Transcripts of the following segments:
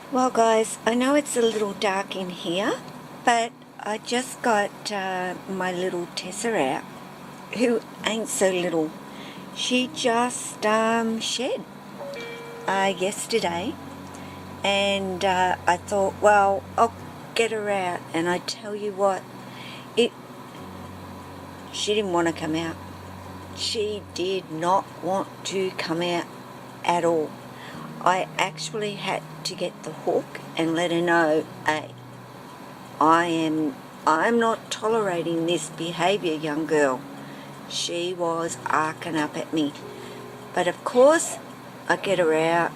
Well, guys, I know it's a little dark in here, but I just got my little Tessa out, who ain't so little. She just shed yesterday, and I thought, well, I'll get her out, and I tell you what, it. she didn't want to come out. She did not want to come out at all. I actually had to get the hook and let her know, hey, I'm not tolerating this behaviour, young girl. She was arcing up at me. But of course, I get her out.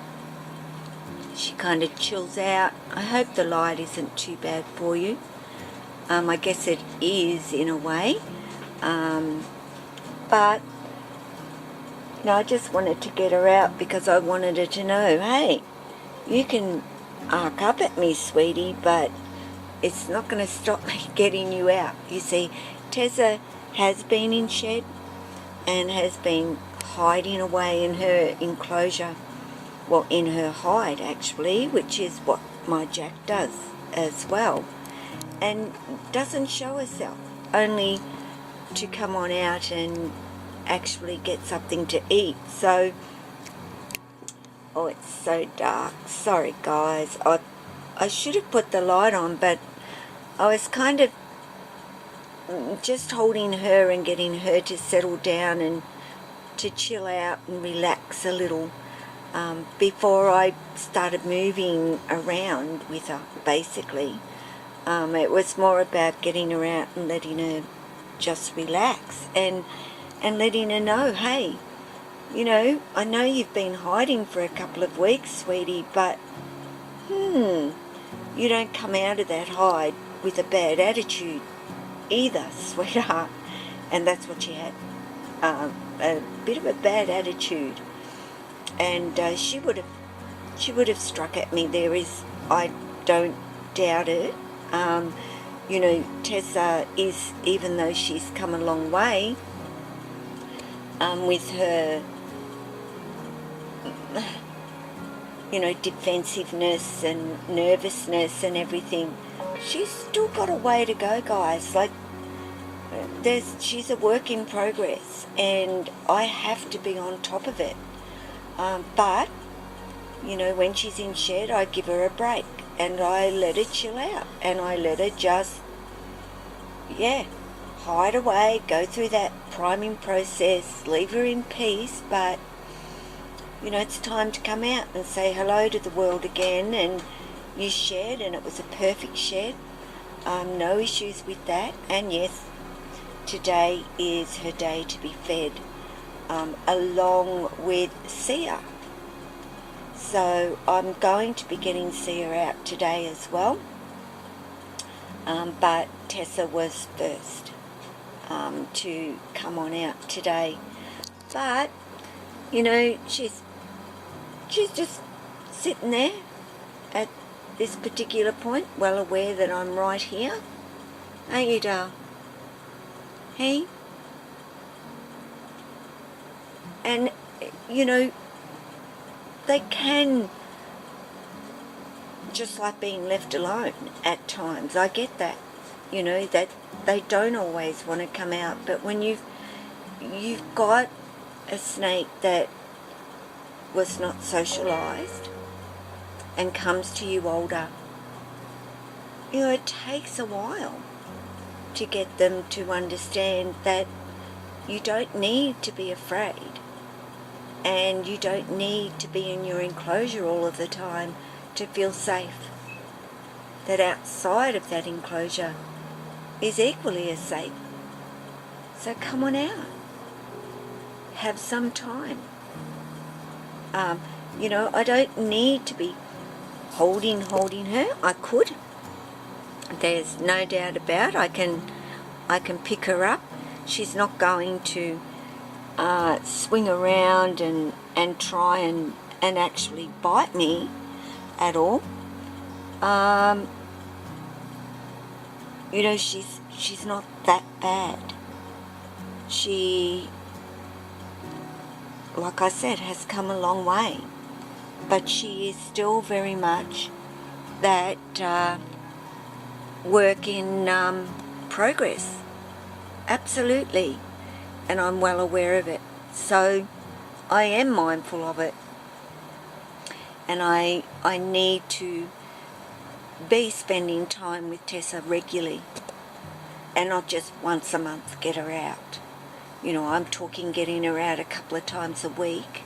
She kind of chills out. I hope the light isn't too bad for you. I guess it is in a way. But I just wanted to get her out because I wanted her to know, hey, you can arc up at me, sweetie, but it's not going to stop me getting you out. You see, Tessa has been in shed and has been hiding away in her enclosure, well, in her hide actually, which is what my Jack does as well, and doesn't show herself, only to come on out and actually get something to eat. So, oh, it's so dark. Sorry, guys. I should have put the light on, but I was kind of just holding her and getting her to settle down and to chill out and relax a little before I started moving around with her, basically. It was more about getting her out and letting her just relax and letting her know, hey, I know you've been hiding for a couple of weeks, sweetie, but you don't come out of that hide with a bad attitude either, sweetheart. And that's what she had, a bit of a bad attitude. And she would have struck at me. I don't doubt it. Tessa is, even though she's come a long way with her, defensiveness and nervousness and everything, she's still got a way to go, guys. Like, she's a work in progress, and I have to be on top of it. But when she's in shed, I give her a break and I let her chill out, and I let her just, hide away, go through that priming process, leave her in peace. But it's time to come out and say hello to the world again. And you shed, and it was a perfect shed. No issues with that. And yes, today is her day to be fed, along with Sia. So I'm going to be getting Sia out today as well. But Tessa was first to come on out today. But she's just sitting there at this particular point, well aware that I'm right here. Ain't you, darl? Hey? And they can just like being left alone at times. I get that, that they don't always want to come out. But when you've got a snake that was not socialized and comes to you older, it takes a while to get them to understand that you don't need to be afraid, and you don't need to be in your enclosure all of the time to feel safe. That outside of that enclosure is equally as safe. So come on out. Have some time. I don't need to be holding her. I could. There's no doubt about it. I can pick her up. She's not going to swing around and try and actually bite me at all. She's not that bad. She, like I said, has come a long way, but she is still very much that work in progress. Absolutely. And I'm well aware of it. So I am mindful of it. And I need to be spending time with Tessa regularly. And not just once a month get her out. You know, I'm talking getting her out a couple of times a week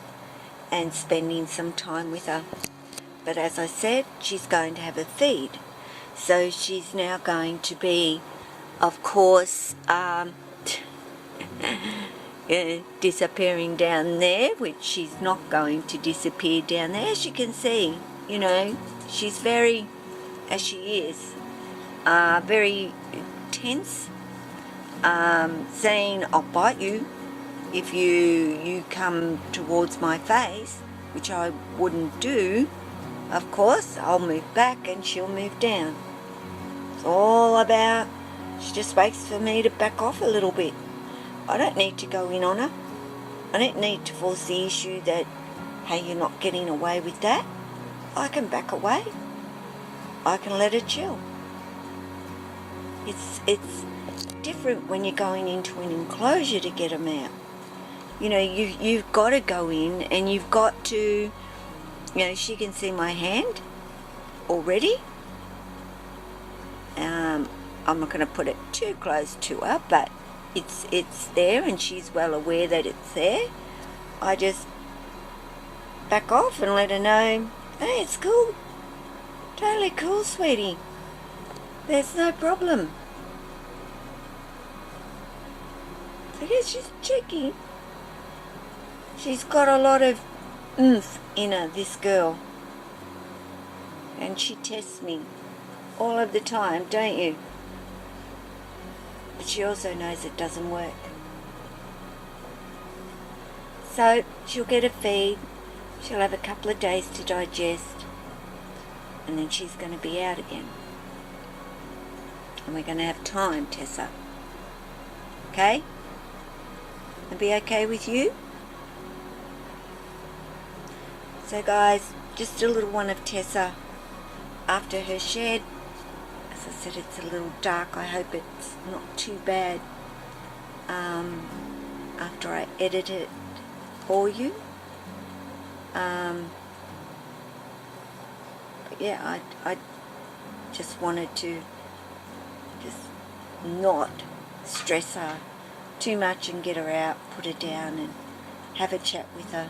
and spending some time with her. But as I said, she's going to have a feed. So she's now going to be, of course, disappearing down there, which she's not going to disappear down there. As you can see, you know, she's very, as she is, very tense, saying, I'll bite you if you come towards my face, which I wouldn't do. Of course, I'll move back and she'll move down. It's all about, she just waits for me to back off a little bit. I don't need to go in on her. I don't need to force the issue that, hey, you're not getting away with that. I can back away. I can let her chill. It's different when you're going into an enclosure to get them out. You know, you've got to go in and you've got to, you know, she can see my hand already. I'm not going to put it too close to her, but it's there and she's well aware that it's there. I just back off and let her know, hey, it's cool. Totally cool, sweetie. There's no problem. So yeah, she's cheeky. She's got a lot of oomph in her, this girl. And she tests me all of the time, don't you? But she also knows it doesn't work. So she'll get a feed, she'll have a couple of days to digest, and then she's going to be out again. And we're going to have time, Tessa. Okay? And be okay with you? So guys, just a little one of Tessa after her shed. As I said, it's a little dark. I hope it's not too bad after I edit it for you. But yeah, I just wanted to just not stress her too much and get her out, put her down and have a chat with her.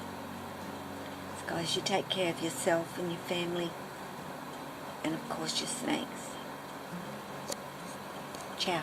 So guys, you take care of yourself and your family and of course your snakes. Ciao.